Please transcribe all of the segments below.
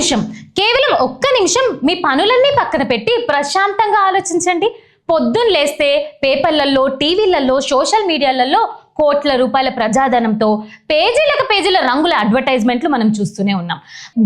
నిమిషం, కేవలం ఒక్క నిమిషం మీ పనులన్నీ పక్కన పెట్టి ప్రశాంతంగా ఆలోచించండి. పొద్దున్న లేస్తే పేపర్లలో, టీవీలలో, సోషల్ మీడియాలలో కోట్ల రూపాయల ప్రజాధనంతో పేజీలకు పేజీల రంగుల అడ్వర్టైజ్మెంట్లు మనం చూస్తూనే ఉన్నాం.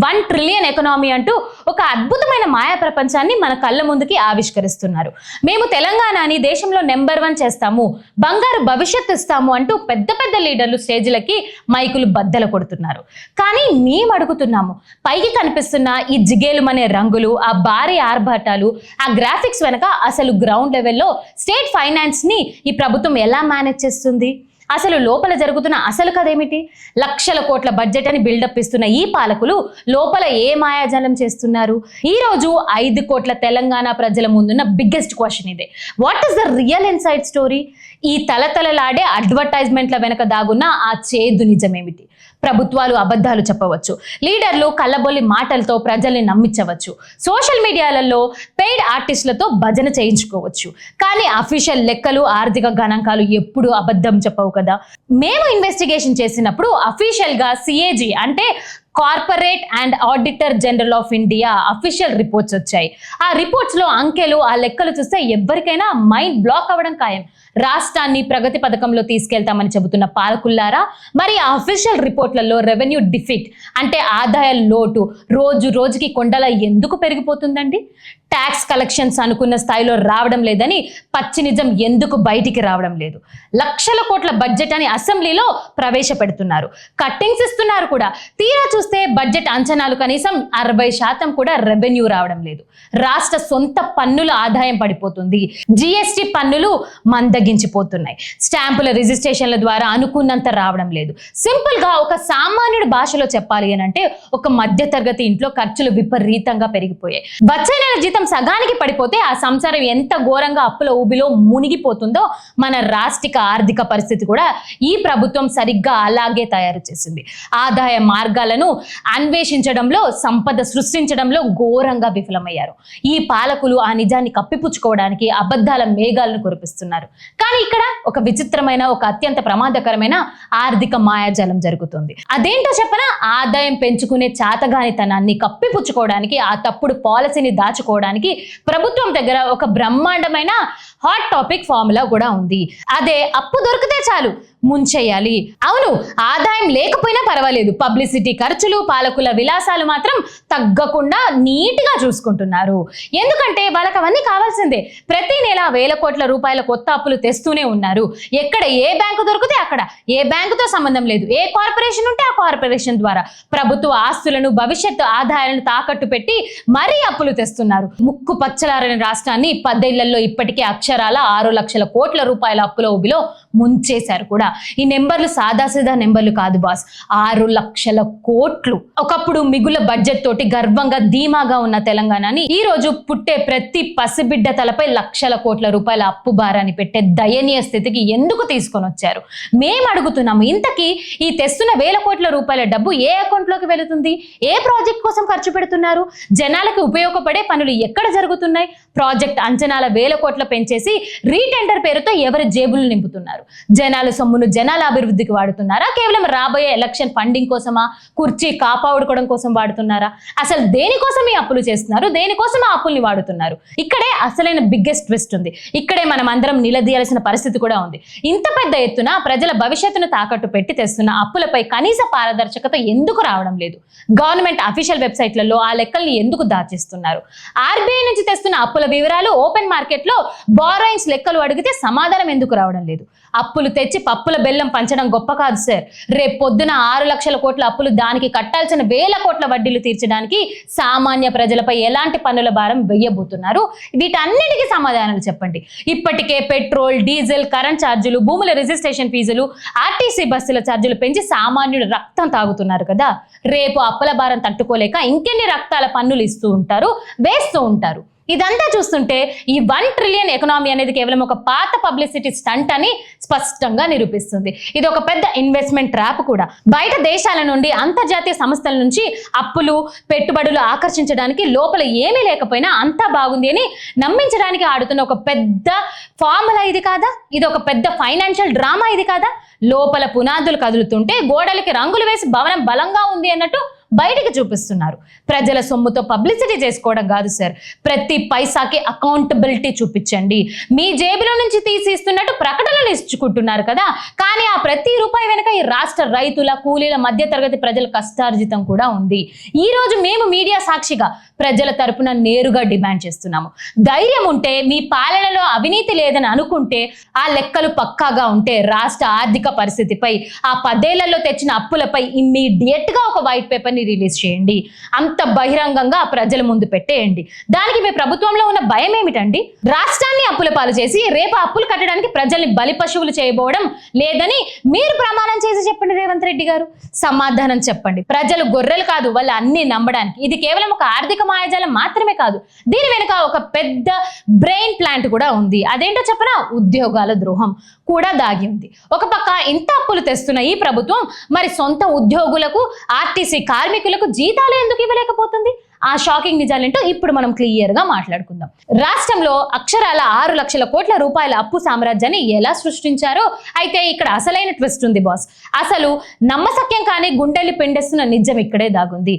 1 ట్రిలియన్ ఎకనామీ అంటూ ఒక అద్భుతమైన మాయా ప్రపంచాన్ని మన కళ్ళ ముందుకి ఆవిష్కరిస్తున్నారు. మేము తెలంగాణని దేశంలో నెంబర్ 1 చేస్తాము, బంగారు భవిష్యత్తు ఇస్తాము అంటూ పెద్ద పెద్ద లీడర్లు స్టేజ్లకి మైకులు బద్దలు కొడుతున్నారు. కానీ మేము అడుగుతున్నాము, పైకి కనిపిస్తున్న ఈ జిగేలుమనే రంగులు, ఆ భారీ ఆర్భాటాలు, ఆ గ్రాఫిక్స్ వెనక అసలు గ్రౌండ్ లెవెల్లో స్టేట్ ఫైనాన్స్ ని ఈ ప్రభుత్వం ఎలా మేనేజ్ చేస్తుంది? అసలు లోపల జరుగుతున్న అసలు కథేమిటి? లక్షల కోట్ల బడ్జెట్ అని బిల్డప్ ఇస్తున్న ఈ పాలకులు లోపల ఏ మాయాజాలం చేస్తున్నారు? ఈ రోజు 5 కోట్ల తెలంగాణ ప్రజల ముందున్న బిగ్గెస్ట్ క్వశ్చన్ ఇదే. What is the real inside story? ఈ తలతలలాడే అడ్వర్టైజ్మెంట్ల వెనక దాగున్న ఆ చేదు నిజమేమిటి? ప్రభుత్వాలు అబద్ధాలు చెప్పవచ్చు, లీడర్లు కళ్ళబొల్లి మాటలతో ప్రజల్ని నమ్మించవచ్చు, సోషల్ మీడియాలలో పెయిడ్ ఆర్టిస్టులతో భజన చేయించుకోవచ్చు, కానీ అఫీషియల్ లెక్కలు, ఆర్థిక గణాంకాలు ఎప్పుడు అబద్ధం చెప్పవు కదా. మేము ఇన్వెస్టిగేషన్ చేసినప్పుడు అఫీషియల్ గా CAG అంటే corporate and auditor general of India official reports వచ్చాయి. ఆ రిపోర్ట్స్ లో అంకెలు, ఆ లెక్కలు చూస్తే ఎవరికైనా మైండ్ బ్లాక్ అవ్వడం ఖాయం. రాష్ట్రాన్ని ప్రగతి పథకంలో తీసుకెళ్తామని చెబుతున్న పాలకుల్లారా, మరి ఆ అఫీషియల్ రిపోర్ట్లలో రెవెన్యూ డిఫిట్ అంటే ఆదాయ లోటు రోజు రోజుకి కొండలా ఎందుకు పెరిగిపోతుందండి? ట్యాక్స్ కలెక్షన్స్ అనుకున్న స్థాయిలో రావడం లేదని పచ్చి నిజం ఎందుకు బయటికి రావడం లేదు? లక్షల కోట్ల బడ్జెట్ అని అసెంబ్లీలో ప్రవేశపెడుతున్నారు, కట్టింగ్స్ ఇస్తున్నారు కూడా. తీరా చూస్తే బడ్జెట్ అంచనాలు కనీసం 60% కూడా రెవెన్యూ రావడం లేదు. రాష్ట్ర సొంత పన్నుల ఆదాయం పడిపోతుంది, GST పన్నులు మందగించిపోతున్నాయి, స్టాంపుల రిజిస్ట్రేషన్ల ద్వారా అనుకున్నంత రావడం లేదు. సింపుల్ గా ఒక సామాన్యుడి భాషలో చెప్పాలి అని అంటే, ఒక మధ్యతరగతి ఇంట్లో ఖర్చులు విపరీతంగా పెరిగిపోయాయి. వచ్చే నెల జీతం సగానికి పడిపోతే ఆ సంసారం ఎంత ఘోరంగా అప్పుల ఊబిలో మునిగిపోతుందో మన రాష్ట్రిక ఆర్థిక పరిస్థితి కూడా ఈ ప్రభుత్వం సరిగ్గా అలాగే తయారు చేసింది. ఆదాయ మార్గాలను అన్వేషించడంలో, సంపద సృష్టించడంలో ఘోరంగా విఫలమయ్యారు. ఈ పాలకులు ఆ నిజాన్ని కప్పిపుచ్చుకోవడానికి అబద్ధాల మేఘాలను కురిపిస్తున్నారు. కానీ ఇక్కడ ఒక విచిత్రమైన, ఒక అత్యంత ప్రమాదకరమైన ఆర్థిక మాయాజాలం జరుగుతుంది. అదేంటో చెప్పనా? ఆదాయం పెంచుకునే చాతగానితనాన్ని కప్పిపుచ్చుకోవడానికి, ఆ తప్పుడు పాలసీని దాచుకోవడానికి ప్రభుత్వం దగ్గర ఒక బ్రహ్మాండమైన హాట్ టాపిక్ ఫార్ములా కూడా ఉంది. అదే అప్పు దొరికితే చాలు ముంచేయాలి. అవును, ఆదాయం లేకపోయినా పర్వాలేదు, పబ్లిసిటీ ఖర్చులు, పాలకుల విలాసాలు మాత్రం తగ్గకుండా నీట్గా చూసుకుంటున్నారు. ఎందుకంటే వాళ్ళకి అవన్నీ కావాల్సిందే. ప్రతి నెల వేల కోట్ల రూపాయల కొత్త అప్పులు తెస్తూనే ఉన్నారు. ఎక్కడ ఏ బ్యాంకు దొరికితే అక్కడ, ఏ బ్యాంకుతో సంబంధం లేదు, ఏ కార్పొరేషన్ ఉంటే ఆ కార్పొరేషన్ ద్వారా ప్రభుత్వ ఆస్తులను, భవిష్యత్తు ఆదాయాలను తాకట్టు పెట్టి మరీ అప్పులు తెస్తున్నారు. ముక్కు పచ్చలారని రాష్ట్రాన్ని 10 ఏళ్లలో ఇప్పటికే అక్షరాల 6 లక్షల కోట్ల రూపాయల అప్పుల ఊబిలో ముంచేశారు కూడా. ఈ నెంబర్లు సాదాసీదా నెంబర్లు కాదు బాస్, 6 లక్షల కోట్లు. ఒకప్పుడు మిగుల బడ్జెట్ తోటి గర్వంగా ధీమాగా ఉన్న తెలంగాణని ఈ రోజు పుట్టే ప్రతి పసిబిడ్డ తలపై లక్షల కోట్ల రూపాయల అప్పు భారాన్ని పెట్టే దయనీయ స్థితికి ఎందుకు తీసుకొని వచ్చారు? మేము అడుగుతున్నాము, ఇంతకీ ఈ తెస్తున్న వేల కోట్ల రూపాయల డబ్బు ఏ అకౌంట్ లోకి వెళుతుంది? ఏ ప్రాజెక్ట్ కోసం ఖర్చు పెడుతున్నారు? జనాలకు ఉపయోగపడే పనులు ఎక్కడ జరుగుతున్నాయి? ప్రాజెక్ట్ అంచనాల వేల కోట్ల పెంచేసి రీటెండర్ పేరుతో ఎవరి జేబులు నింపుతున్నారు? జనాల సొమ్మును జనాల అభివృద్ధికి వాడుతున్నారా? కేవలం రాబోయే ఎలక్షన్ ఫండింగ్ కోసమా? కుర్చీ కాపాడుకోవడం కోసం వాడుతున్నారా? అసలు దేనికోసం ఈ అప్పులు చేస్తున్నారు? దేనికోసం ఆ అప్పుల్ని వాడుతున్నారు? ఇక్కడే అసలైన బిగ్గెస్ట్ ట్విస్ట్ ఉంది. ఇక్కడే మనం అందరం నిలదీయాల్సిన పరిస్థితి కూడా ఉంది. ఇంత పెద్ద ఎత్తున ప్రజల భవిష్యత్తును తాకట్టు పెట్టి తెస్తున్న అప్పులపై కనీస పారదర్శకత ఎందుకు రావడం లేదు? గవర్నమెంట్ అఫీషియల్ వెబ్సైట్లలో ఆ లెక్కల్ని ఎందుకు దాచిస్తున్నారు? RBI నుంచి తెస్తున్న అప్పుల వివరాలు ఓపెన్ మార్కెట్ లో బారోయింగ్స్ లెక్కలు అడిగితే సమాధానం ఎందుకు రావడం లేదు? అప్పులు తెచ్చి పప్పుల బెల్లం పంచడం గొప్ప కాదు సార్. రేపు పొద్దున 6 లక్షల కోట్ల అప్పులు, దానికి కట్టాల్సిన వేల కోట్ల వడ్డీలు తీర్చడానికి సామాన్య ప్రజలపై ఎలాంటి పన్నుల భారం వెయ్యబోతున్నారు? వీటన్నిటికీ సమాధానాలు చెప్పండి. ఇప్పటికే పెట్రోల్, డీజిల్, కరెంట్ ఛార్జీలు, భూముల రిజిస్ట్రేషన్ ఫీజులు, RTC బస్సుల ఛార్జీలు పెంచి సామాన్యుడు రక్తం తాగుతున్నారు కదా. రేపు అప్పుల భారం తట్టుకోలేక ఇంకెన్ని రక్తాల పన్నులు ఇస్తూ ఉంటారు, వేస్తూ ఉంటారు. ఇదంతా చూస్తుంటే ఈ 1 ట్రిలియన్ ఎకనామీ అనేది కేవలం ఒక పాత పబ్లిసిటీ స్టంట్ అని స్పష్టంగా నిరూపిస్తుంది. ఇది ఒక పెద్ద ఇన్వెస్ట్మెంట్ ట్రాప్ కూడా. బయట దేశాల నుండి, అంతర్జాతీయ సంస్థల నుంచి అప్పులు, పెట్టుబడులు ఆకర్షించడానికి లోపల ఏమీ లేకపోయినా అంతా బాగుంది అని నమ్మించడానికి ఆడుతున్న ఒక పెద్ద ఫార్ములా ఇది కాదా? ఇది ఒక పెద్ద ఫైనాన్షియల్ డ్రామా ఇది కాదా? లోపల పునాదులు కదులుతుంటే గోడలకి రంగులు వేసి భవనం బలంగా ఉంది అన్నట్టు బయటికి చూపిస్తున్నారు. ప్రజల సొమ్ముతో పబ్లిసిటీ చేసుకోవడం కాదు సార్, ప్రతి పైసాకి అకౌంటబిలిటీ చూపించండి. మీ జేబులో నుంచి తీసి ఇస్తున్నట్టు ప్రకటనలు ఇచ్చుకుంటున్నారు కదా, కానీ ఆ ప్రతి రూపాయి వెనుక ఈ రాష్ట్ర రైతుల, కూలీల, మధ్య తరగతి ప్రజల కష్టార్జితం కూడా ఉంది. ఈ రోజు మేము మీడియా సాక్షిగా ప్రజల తరపున నేరుగా డిమాండ్ చేస్తున్నాము. ధైర్యం ఉంటే, మీ పాలనలో అవినీతి లేదని అనుకుంటే, ఆ లెక్కలు పక్కాగా ఉంటే రాష్ట్ర ఆర్థిక పరిస్థితిపై, ఆ 10 ఏళ్లలో తెచ్చిన అప్పులపై ఇమ్మీడియట్ గా ఒక వైట్ పేపర్ ని రిలీజ్ చేయండి. అంత బహిరంగంగా ప్రజల ముందు పెట్టేయండి. దానికి మీ ప్రభుత్వంలో ఉన్న భయం ఏమిటండి? రాష్ట్రాన్ని అప్పుల పాలు చేసి రేపు అప్పులు కట్టడానికి ప్రజల్ని బలి పశువులు చేయబోవడం లేదని మీరు ప్రమాణం చేసి చెప్పండి రేవంత్ రెడ్డి గారు. సమాధానం చెప్పండి. ప్రజలు గొర్రెలు కాదు, వాళ్ళు అన్ని నమ్మడానికి. ఇది కేవలం ఒక ఆర్థిక మాయాజాలం మాత్రమే కాదు, దీని వెనుక ఒక పెద్ద బ్రెయిన్ ప్లాంట్ కూడా ఉంది. అదేంటో చెప్పనా? ఉద్యోగాల ద్రోహం కూడా దాగి ఉంది. ఒక పక్క ఇంత అప్పులు తెస్తున్న ఈ ప్రభుత్వం మరి సొంత ఉద్యోగులకు, ఆర్టీసీ కార్మికులకు జీతాలు ఎందుకు ఇవ్వలేకపోతుంది? ఆ షాకింగ్ నిజాలేంటో ఇప్పుడు మనం క్లియర్ గా మాట్లాడుకుందాం. రాష్ట్రంలో అక్షరాల 6 లక్షల కోట్ల రూపాయల అప్పు సామ్రాజ్యాన్ని ఎలా సృష్టించారో అయితే ఇక్కడ అసలైన ట్విస్ట్ ఉంది బాస్. అసలు నమ్మశక్యం కానీ గుండెలు పిండేస్తున్న నిజం ఇక్కడే దాగుంది.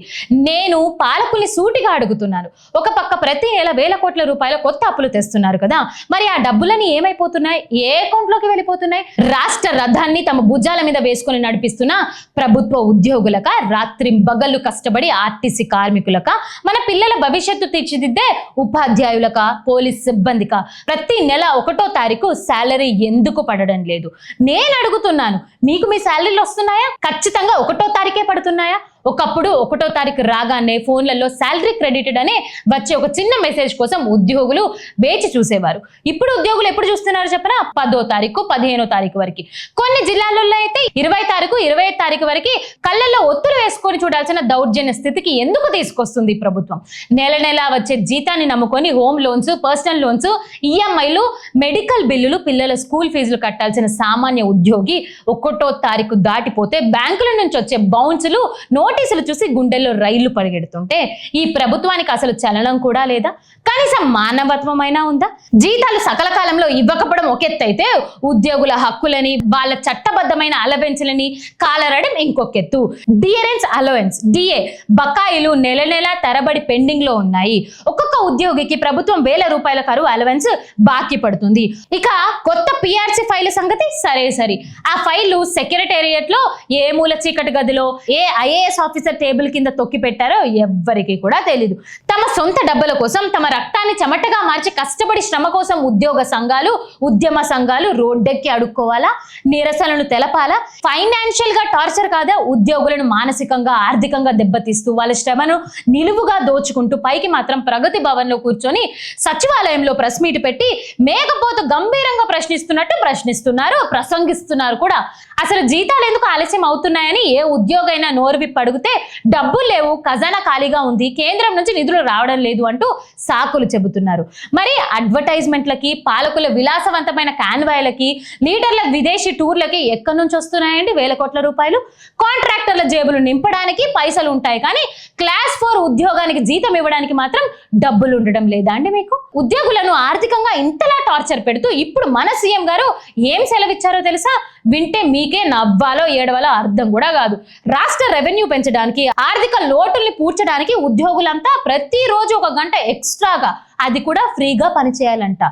నేను పాలకుల్ని సూటిగా అడుగుతున్నాను. ఒక పక్క ప్రతి నెల వేల కోట్ల రూపాయల కొత్త అప్పులు తెస్తున్నారు కదా, మరి ఆ డబ్బులని ఏమైపోతున్నాయి? ఏ అకౌంట్ లోకి వెళ్ళిపోతున్నాయి? రాష్ట్ర రథాన్ని తమ భుజాల మీద వేసుకుని నడిపిస్తున్న ప్రభుత్వ ఉద్యోగులక, రాత్రింబగళ్ళు కష్టపడి ఆర్టీసీ కార్మికులక, మన పిల్లల భవిష్యత్తు తీర్చిదిద్దే ఉపాధ్యాయులక, పోలీస్ సిబ్బందిక ప్రతి నెల 1వ తారీఖు శాలరీ ఎందుకు పడడం లేదు? నేను అడుగుతున్నాను, మీకు మీ శాలరీలు వస్తున్నాయా? ఖచ్చితంగా 1వ తారీఖే పడుతున్నాయా? ఒకప్పుడు 1వ తారీఖు రాగానే ఫోన్లలో శాలరీ క్రెడిటెడ్ అనే వచ్చే ఒక చిన్న మెసేజ్ కోసం ఉద్యోగులు వేచి చూసేవారు. ఇప్పుడు ఉద్యోగులు ఎప్పుడు చూస్తున్నారు చెప్పనా? 10వ తారీఖు, 15వ తారీఖు వరకు. కొన్ని జిల్లాలలో అయితే 20 తారీఖు, 25 తారీఖు వరకు కళ్ళల్లో ఒత్తులు వేసుకొని చూడాల్సిన దౌర్జన్య స్థితికి ఎందుకు తీసుకొస్తుంది ఈ ప్రభుత్వం? నెల నెల వచ్చే జీతాన్ని నమ్ముకొని హోమ్ లోన్స్, పర్సనల్ లోన్స్, ఈఎంఐలు, మెడికల్ బిల్లులు, పిల్లల స్కూల్ ఫీజులు కట్టాల్సిన సామాన్య ఉద్యోగి 1వ తారీఖు దాటిపోతే బ్యాంకుల నుంచి వచ్చే బౌన్సులు, నోటీసులు చూసి గుండెల్లో రైళ్లు పరిగెడుతుంటే ఈ ప్రభుత్వానికి అసలు చలనం కూడా లేదా? కనీసం మానవత్వమైనా ఉందా? జీతాలు సకల కాలంలో ఇవ్వకపోవడం ఒక ఎత్తైతే, ఉద్యోగుల హక్కులని, వాళ్ళ చట్టబద్ధమైన అలవెన్స్లని కాలరడం ఇంకొక ఎత్తు. డియరెన్స్ అలవెన్స్, డిఏ బకాయిలు నెల నెల తరబడి పెండింగ్ లో ఉన్నాయి. ఒక్కొక్క ఉద్యోగికి ప్రభుత్వం ₹1000 కరువు అలవెన్స్ బాకీ పడుతుంది. ఇక కొత్త పిఆర్సీ ఫైల్ సంగతి సరే, ఆ ఫైల్ సెక్రటేరియట్ లో ఏ మూల చీకటి గదిలో ఏ ఐఏఎస్ ఆఫీసర్ టేబుల్ కింద తొక్కి పెట్టారో ఎవ్వరికి కూడా తెలీదు. తమ సొంత డబ్బుల కోసం, తమ రక్తాన్ని చెమటగా మార్చి కష్టపడి శ్రమ కోసం ఉద్యోగ సంఘాలు, ఉద్యమ సంఘాలు రోడ్డెక్కి అడుక్కోవాలా? నిరసనలు తెలపాలా? ఫైనాన్షియల్ గా టార్చర్ కాదా? ఉద్యోగులను మానసికంగా, ఆర్థికంగా దెబ్బతీస్తూ వాళ్ళ శ్రమను నిలువుగా దోచుకుంటూ పైకి మాత్రం ప్రగతి భవన్ లో కూర్చొని సచివాలయంలో ప్రెస్ మీట్ పెట్టి మేకపోతు గంభీరంగా ప్రశ్నిస్తున్నారు, ప్రసంగిస్తున్నారు కూడా. అసలు జీతాలు ఎందుకు ఆలస్యం అవుతున్నాయని ఏ ఉద్యోగైనా నోరు విప్పి అడిగితే డబ్బులు లేవు, ఖజానా ఖాళీగా ఉంది, కేంద్రం నుంచి నిధులు రావడం లేదు అంటూ సాకులు చెబుతున్నారు. మరి అడ్వర్టైజ్మెంట్లకి, పాలకుల విలాసవంతమైన కాన్వాయ్లకి, లీడర్ల విదేశీ టూర్లకి ఎక్కడి నుంచి వస్తున్నాయండి ₹1000 కోట్ల? కాంట్రాక్టర్ల జేబులు నింపడానికి పైసలు ఉంటాయి, కానీ క్లాస్ 4 ఉద్యోగానికి జీతం ఇవ్వడానికి మాత్రం డబ్బులు ఉండడం లేదా అండి మీకు? ఉద్యోగులను ఆర్థికంగా ఇంతలా టార్చర్ పెడుతూ ఇప్పుడు మన సీఎం గారు ఏం సెలవిచ్చారో తెలుసా? వింటే మీకే నవ్వాలో ఏడవాలో అర్థం కూడా కాదు. రాష్ట్ర రెవెన్యూ పెంచడానికి, ఆర్థిక లోటుల్ని పూడ్చడానికి ఉద్యోగులంతా ప్రతిరోజు 1 గంట ఎక్స్ట్రాగా, అది కూడా ఫ్రీగా పనిచేయాలంట.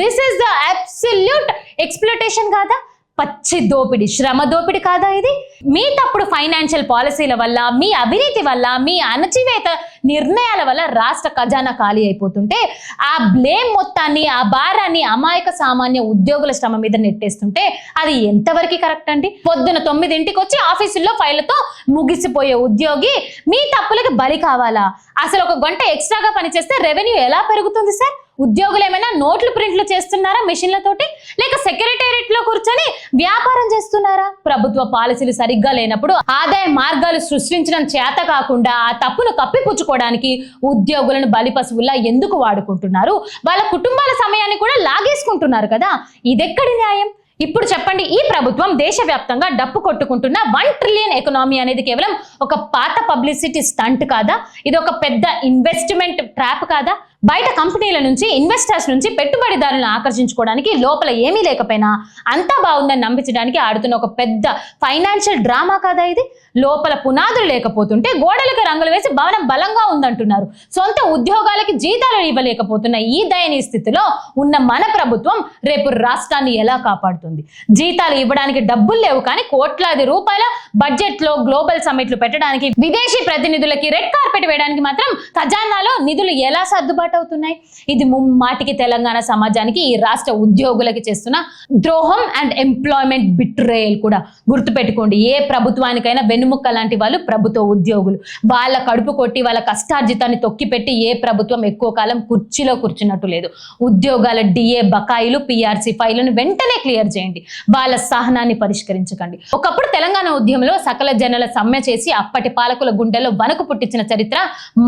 This is the absolute exploitation కాదా? పచ్చి దోపిడి, శ్రమ దోపిడి కాదా ఇది? మీ తప్పుడు ఫైనాన్షియల్ పాలసీల వల్ల, మీ అవినీతి వల్ల, మీ అణచివేత నిర్ణయాల వల్ల రాష్ట్ర ఖజానా ఖాళీ అయిపోతుంటే ఆ బ్లేమ్ మొత్తాన్ని, ఆ భారాన్ని అమాయక సామాన్య ఉద్యోగుల శ్రమ మీద నెట్టేస్తుంటే అది ఎంతవరకు కరెక్ట్ అండి? పొద్దున 9ంటికి వచ్చి ఆఫీసుల్లో ఫైళ్లతో ముగిసిపోయే ఉద్యోగి మీ తప్పులకు బలి కావాలా? అసలు 1 గంట ఎక్స్ట్రాగా పనిచేస్తే రెవెన్యూ ఎలా పెరుగుతుంది సార్? ఉద్యోగులు ఏమైనా నోట్లు ప్రింట్లు చేస్తున్నారా మిషన్లతోటి? లేక సెక్రటేరియట్ లో కూర్చొని వ్యాపారం చేస్తున్నారా? ప్రభుత్వ పాలసీలు సరిగ్గా లేనప్పుడు ఆదాయ మార్గాలు సృష్టించడం చేత కాకుండా ఆ తప్పును కప్పిపుచ్చుకోవడానికి ఉద్యోగులను బలి పశువుల్లా ఎందుకు వాడుకుంటున్నారు? వాళ్ళ కుటుంబాల సమయాన్ని కూడా లాగేసుకుంటున్నారు కదా. ఇదెక్కడి న్యాయం? ఇప్పుడు చెప్పండి, ఈ ప్రభుత్వం దేశవ్యాప్తంగా డప్పు కొట్టుకుంటున్న 1 ట్రిలియన్ ఎకనామీ అనేది కేవలం ఒక పాత పబ్లిసిటీ స్టంట్ కాదా? ఇది ఒక పెద్ద ఇన్వెస్ట్మెంట్ ట్రాప్ కాదా? బయట కంపెనీల నుంచి, ఇన్వెస్టర్స్ నుంచి పెట్టుబడిదారులను ఆకర్షించుకోవడానికి లోపల ఏమీ లేకపోయినా అంతా బాగుందని నమ్మించడానికి ఆడుతున్న ఒక పెద్ద ఫైనాన్షియల్ డ్రామా కదా ఇది. లోపల పునాదులు లేకపోతుంటే గోడలకు రంగులు వేసి భవనం బలంగా ఉందంటున్నారు. సొంత ఉద్యోగాలకి జీతాలు ఇవ్వలేకపోతున్న ఈ దయనీయ స్థితిలో ఉన్న మన ప్రభుత్వం రేపు రాష్ట్రాన్ని ఎలా కాపాడుతుంది? జీతాలు ఇవ్వడానికి డబ్బులు లేవు కానీ కోట్లాది రూపాయల బడ్జెట్ లో గ్లోబల్ సమ్మిట్లు పెట్టడానికి, విదేశీ ప్రతినిధులకి రెడ్ కార్పెట్ వేయడానికి మాత్రం ఖజానాలో నిధులు ఎలా సర్దుబాటు అవుతున్నాయి? ఇది ముమ్మాటికి తెలంగాణ సమాజానికి, ఈ రాష్ట్ర ఉద్యోగులకి చేస్తున్న ద్రోహం అండ్ ఎంప్లాయ్మెంట్ బిట్రేయల్ కూడా. గుర్తుపెట్టుకోండి, ఏ ప్రభుత్వానికైనా వెన్నుముక్క లాంటి వాళ్ళు ప్రభుత్వ ఉద్యోగులు. వాళ్ళ కడుపు కొట్టి వాళ్ళ కష్టార్జితాన్ని తొక్కిపెట్టి ఏ ప్రభుత్వం ఎక్కువ కాలం కుర్చీలో కూర్చున్నట్టు లేదు. ఉద్యోగాల డిఏ బకాయిలు, పిఆర్సీ ఫైళ్లను వెంటనే క్లియర్ చేయండి. వాళ్ళ సహనాన్ని పరిష్కరించకండి. ఒకప్పుడు తెలంగాణ ఉద్యమంలో సకల జనుల సమ్మె చేసి అప్పటి పాలకుల గుండెల్లో వణుకు పుట్టించిన చరిత్ర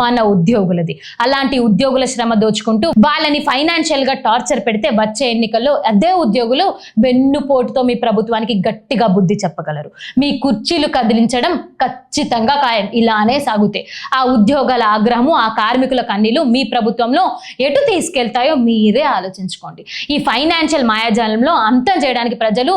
మన ఉద్యోగులది. అలాంటి ఉద్యోగుల శ్రమ దోచుకుంటూ వాళ్ళని ఫైనాన్షియల్ గా టార్చర్ పెడితే వచ్చే ఎన్నికల్లో అదే ఉద్యోగులు వెన్నుపోటుతో మీ ప్రభుత్వానికి గట్టిగా బుద్ధి చెప్పగలరు. మీ కుర్చీలు కదిలించడం ఖచ్చితంగా ఖాయం. ఇలానే సాగుతాయి. ఆ ఉద్యోగాల ఆగ్రహము, ఆ కార్మికుల కన్నీళ్లు మీ ప్రభుత్వంలో ఎటు తీసుకెళ్తాయో మీరే ఆలోచించుకోండి. ఈ ఫైనాన్షియల్ మాయాజాలంలో అంతం చేయడానికి ప్రజలు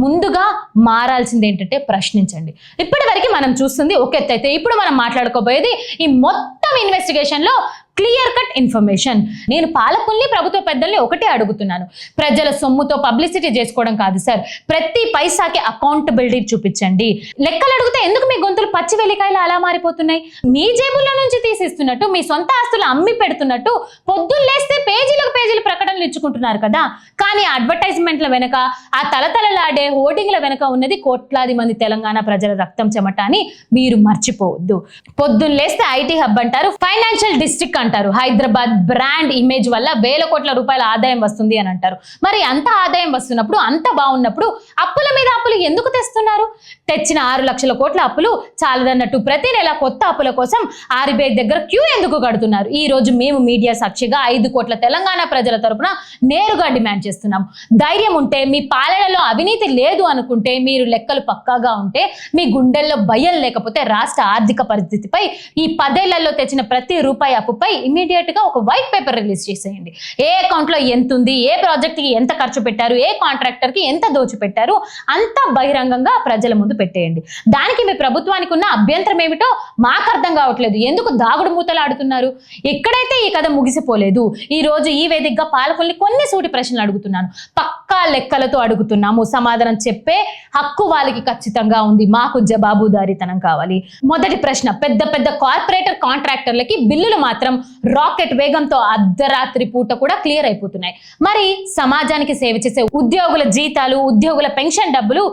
ముందుగా మారాల్సింది ఏంటంటే ప్రశ్నించండి. ఇప్పటివరకు మనం చూస్తుంది ఒక ఎత్తు అయితే, ఇప్పుడు మనం మాట్లాడుకోబోయేది ఈ మొత్తం ఇన్వెస్టిగేషన్ లో క్లియర్ కట్ ఇన్ఫర్మేషన్. నేను పాలకుల్ని, ప్రభుత్వ పెద్దల్ని ఒకటే అడుగుతున్నాను, ప్రజల సొమ్ముతో పబ్లిసిటీ చేసుకోవడం కాదు సార్. ప్రతి పైసాకి అకౌంటబిలిటీ చూపించండి. లెక్కలు అడిగితే ఎందుకు మీ గొంతులు పచ్చి వెలికాయలు అలా మారిపోతున్నాయి? మీ జేబుల్లో నుంచి తీసిస్తున్నట్టు, మీ సొంత ఆస్తులు అమ్మి పెడుతున్నట్టు పొద్దున్న లేస్తే పేజీలకు పేజీలు ప్రకటనలు ఇచ్చుకుంటున్నారు కదా. కానీ అడ్వర్టైజ్మెంట్ల వెనక, ఆ తలతలలాడే హోర్డింగ్ల వెనక ఉన్నది కోట్లాది మంది తెలంగాణ ప్రజల రక్తం చెమట అని మీరు మర్చిపోవద్దు. పొద్దున్న లేస్తే ఐటీ హబ్ అంటారు, ఫైనాన్షియల్ డిస్ట్రిక్ట్ అంటారు. హైదరాబాద్ బ్రాండ్ ఇమేజ్ వల్ల వేల కోట్ల రూపాయల ఆదాయం వస్తుంది అని అంటారు. మరి అంత ఆదాయం వస్తున్నప్పుడు, అంత బాగున్నప్పుడు అప్పుల మీద అప్పులు ఎందుకు తెస్తున్నారు? తెచ్చిన 6 లక్షల కోట్ల అప్పులు చాలదన్నట్టు ప్రతి నెల కొత్త అప్పుల కోసం ఆర్బీఐ దగ్గర క్యూ ఎందుకు కడుతున్నారు? ఈ రోజు మేము మీడియా సాక్షిగా 5 కోట్ల తెలంగాణ ప్రజల తరపున నేరుగా డిమాండ్ చేస్తున్నాం. ధైర్యం ఉంటే, మీ పాలనలో అవినీతి లేదు అనుకుంటే, మీరు లెక్కలు పక్కాగా ఉంటే, మీ గుండెల్లో భయం లేకపోతే రాష్ట్ర ఆర్థిక పరిస్థితిపై, ఈ 10 ఏళ్లలో తెచ్చిన ప్రతి రూపాయి అప్పుపై ఇమీడియట్ గా ఒక వైట్ పేపర్ రిలీజ్ చేసేయండి. ఏ అకౌంట్ లో ఎంత ఉంది, ఏ ప్రాజెక్ట్ కి ఎంత ఖర్చు పెట్టారు, ఏ కాంట్రాక్టర్ కి ఎంత దోచిపెట్టారు, అంతా బహిరంగంగా ప్రజల ముందు పెట్టేయండి. దానికి మీ ప్రభుత్వానికి ఉన్న అభ్యంతరం ఏమిటో మాకు అర్థం కావట్లేదు. ఎందుకు దాగుడు మూతలు ఆడుతున్నారు? ఎక్కడైతే ఈ కథ ముగిసిపోలేదు. ఈ రోజు ఈ వేదికగా పాలకుల్ని కొన్ని సూటి ప్రశ్నలు అడుగుతున్నాను. పక్కా లెక్కలతో అడుగుతున్నాము. సమాధానం చెప్పే హక్కు వాళ్ళకి ఖచ్చితంగా ఉంది. మాకు జవాబుదారీతనం కావాలి. మొదటి ప్రశ్న, పెద్ద పెద్ద కార్పొరేటర్ కాంట్రాక్టర్లకి బిల్లులు మాత్రం రాకెట్ వేగంతో అర్ధరాత్రి పూట కూడా క్లియర్ అయిపోతున్నాయి. మరి సమాజానికి సేవ చేసే ఉద్యోగుల జీతాలు, ఉద్యోగుల పెన్షన్ డబ్బులు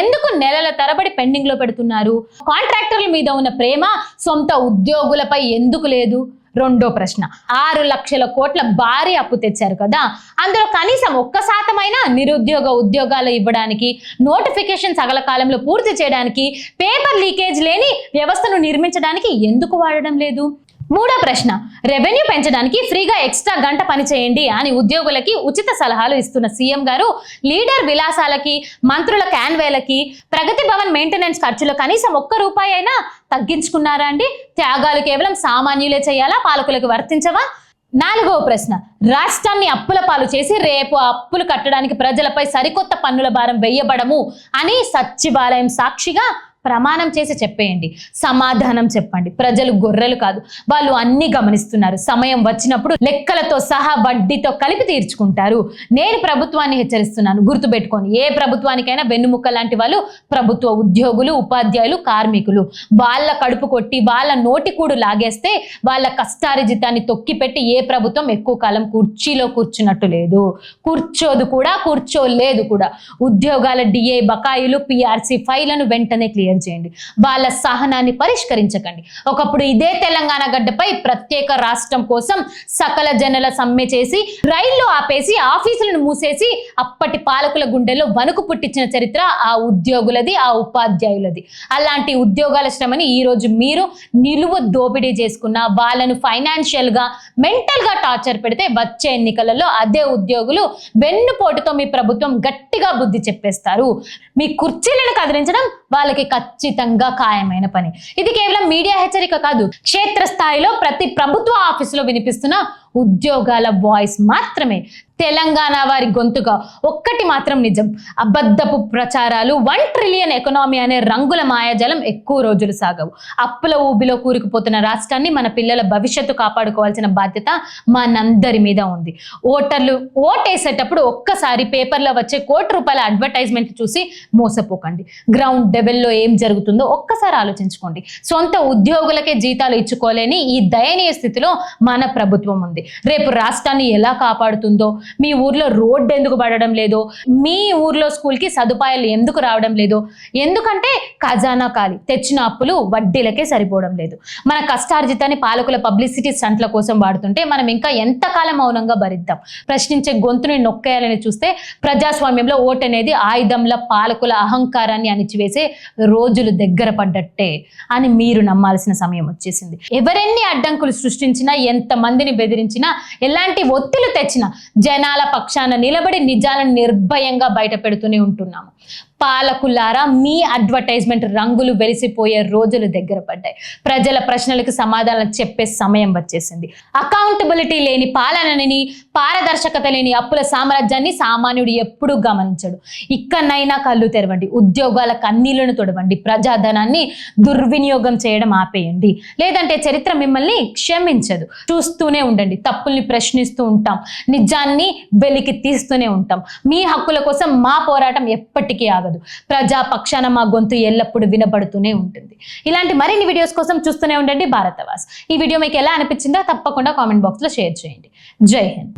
ఎందుకు నెలల తరబడి పెండింగ్ లో పెడుతున్నారు? కాంట్రాక్టర్ల మీద ఉన్న ప్రేమ సొంత ఉద్యోగులపై ఎందుకు లేదు? రెండో ప్రశ్న, 6 లక్షల కోట్ల భారీ అప్పు తెచ్చారు కదా, అందులో కనీసం 1% నిరుద్యోగ ఉద్యోగాలు ఇవ్వడానికి, నోటిఫికేషన్ సగల కాలంలో పూర్తి చేయడానికి, పేపర్ లీకేజ్ లేని వ్యవస్థను నిర్మించడానికి ఎందుకు వాడడం లేదు? మూడో ప్రశ్న, రెవెన్యూ పెంచడానికి ఫ్రీగా ఎక్స్ట్రా గంట పని చేయండి అని ఉద్యోగులకి ఉచిత సలహాలు ఇస్తున్న సీఎం గారు లీడర్ విలాసాలకి, మంత్రుల క్యాన్వేలకి, ప్రగతి భవన్ మెయింటెనెన్స్ ఖర్చులు కనీసం 1 రూపాయి అయినా తగ్గించుకున్నారా అండి? త్యాగాలు కేవలం సామాన్యులే చేయాలా, పాలకులకు వర్తించవా? నాలుగవ ప్రశ్న, రాష్ట్రాన్ని అప్పుల పాలు చేసి రేపు అప్పులు కట్టడానికి ప్రజలపై సరికొత్త పన్నుల భారం వేయబడము అని సచివాలయం సాక్షిగా ప్రమాణం చేసి చెప్పేయండి. సమాధానం చెప్పండి. ప్రజలు గొర్రెలు కాదు, వాళ్ళు అన్ని గమనిస్తున్నారు. సమయం వచ్చినప్పుడు లెక్కలతో సహా వడ్డీతో కలిపి తీర్చుకుంటారు. నేను ప్రభుత్వాన్ని హెచ్చరిస్తున్నాను, గుర్తుపెట్టుకోండి. ఏ ప్రభుత్వానికైనా వెన్నుముక్క లాంటి వాళ్ళు ప్రభుత్వ ఉద్యోగులు, ఉపాధ్యాయులు, కార్మికులు. వాళ్ళ కడుపు కొట్టి వాళ్ళ నోటికూడు లాగేస్తే వాళ్ళ కష్టార్జితాన్ని తొక్కిపెట్టి ఏ ప్రభుత్వం ఎక్కువ కాలం కుర్చీలో కూర్చున్నట్టు లేదు, కూర్చోదు కూడా, కూర్చోలేదు కూడా. ఉద్యోగాల డిఏ బకాయిలు, పిఆర్సీ ఫైళ్లను వెంటనే క్లియర్ చేయండి. వాళ్ళ సహనాన్ని పరిష్కరించకండి. ఒకప్పుడు ఇదే తెలంగాణ గడ్డపై ప్రత్యేక రాష్ట్రం కోసం సకల జనుల సమ్మె చేసి, రైళ్లు ఆపేసి, ఆఫీసులను మూసేసి అప్పటి పాలకుల గుండెల్లో వణుకు పుట్టించిన చరిత్ర ఆ ఉద్యోగులది, ఆ ఉపాధ్యాయులది. అలాంటి ఉద్యోగాల శ్రమని ఈ రోజు మీరు నిలువ దోపిడీ చేసుకున్న, వాళ్ళను ఫైనాన్షియల్ గా, మెంటల్ గా టార్చర్ పెడితే వచ్చే ఎన్నికలలో అదే ఉద్యోగులు వెన్నుపోటుతో మీ ప్రభుత్వం గట్టిగా బుద్ధి చెప్పేస్తారు. మీ కుర్చీలను కదిలించడం వాళ్ళకి ఖచ్చితంగా ఖాయమైన పని. ఇది కేవలం మీడియా హెచ్చరిక కాదు, క్షేత్రస్థాయిలో ప్రతి ప్రభుత్వ ఆఫీసులో వినిపిస్తున్న ఉద్యోగాల వాయిస్ మాత్రమే. తెలంగాణ వారి గొంతుగా ఒక్కటి మాత్రం నిజం, అబద్ధపు ప్రచారాలు 1 ట్రిలియన్ ఎకనామీ అనే రంగుల మాయాజాలం ఎక్కువ రోజులు సాగవు. అప్పుల ఊబిలో కూరుకుపోతున్న రాష్ట్రాన్ని మన పిల్లల భవిష్యత్తు కాపాడుకోవాల్సిన బాధ్యత మనందరి మీద ఉంది. ఓటర్లు ఓటేసేటప్పుడు ఒక్కసారి పేపర్లో వచ్చే ₹1,00,00,000 అడ్వర్టైజ్మెంట్ చూసి మోసపోకండి. గ్రౌండ్ లెవెల్లో ఏం జరుగుతుందో ఒక్కసారి ఆలోచించుకోండి. సొంత ఉద్యోగులకే జీతాలు ఇచ్చుకోలేని ఈ దయనీయ స్థితిలో మన ప్రభుత్వం ఉంది. రేపు రాష్ట్రాన్ని ఎలా కాపాడుతుందో, మీ ఊర్లో రోడ్డు ఎందుకు పడడం లేదో, మీ ఊర్లో స్కూల్కి సదుపాయాలు ఎందుకు రావడం లేదో, ఎందుకంటే ఖజానా ఖాళీ, తెచ్చిన అప్పులు వడ్డీలకే సరిపోవడం లేదు. మన కష్టార్జితాన్ని పాలకుల పబ్లిసిటీ స్టంట్ల కోసం వాడుతుంటే మనం ఇంకా ఎంతకాలం మౌనంగా భరిద్దాం? ప్రశ్నించే గొంతుని నొక్కేయాలని చూస్తే ప్రజాస్వామ్యంలో ఓటు అనేది ఆయుధంలా పాలకుల అహంకారాన్ని అణిచివేసే రోజులు దగ్గర పడ్డట్టే అని మీరు నమ్మాల్సిన సమయం వచ్చేసింది. ఎవరెన్ని అడ్డంకులు సృష్టించినా, ఎంతమందిని బెదిరించినా, ఎలాంటి ఒత్తిళ్లు తెచ్చినా జనాల పక్షాన నిలబడి నిజాలను నిర్భయంగా బయట పెడుతూనే ఉంటున్నాము. పాలకులారా, మీ అడ్వర్టైజ్మెంట్ రంగులు వెలిసిపోయే రోజులు దగ్గర పడ్డాయి. ప్రజల ప్రశ్నలకు సమాధానం చెప్పే సమయం వచ్చేసింది. అకౌంటబిలిటీ లేని పాలనని, పారదర్శకత లేని అప్పుల సామ్రాజ్యాన్ని సామాన్యుడు ఎప్పుడూ గమనించడు. ఇక్కడనైనా కళ్ళు తెరవండి, ఉద్యోగాల కన్నీళ్లను తొడవండి, ప్రజాధనాన్ని దుర్వినియోగం చేయడం ఆపేయండి. లేదంటే చరిత్ర మిమ్మల్ని క్షమించదు. చూస్తూనే ఉండండి, తప్పుల్ని ప్రశ్నిస్తూ ఉంటాం, నిజాన్ని వెలికి తీస్తూనే ఉంటాం. మీ హక్కుల కోసం మా పోరాటం ఎప్పటికీ ఆగదు. ప్రజా పక్షాన మా గొంతు ఎల్లప్పుడూ వినబడుతూనే ఉంటుంది. ఇలాంటి మరిన్ని వీడియోస్ కోసం చూస్తూనే ఉండండి భారతవాస్. ఈ వీడియో మీకు ఎలా అనిపించిందో తప్పకుండా కామెంట్ బాక్స్లో షేర్ చేయండి. జై హింద్.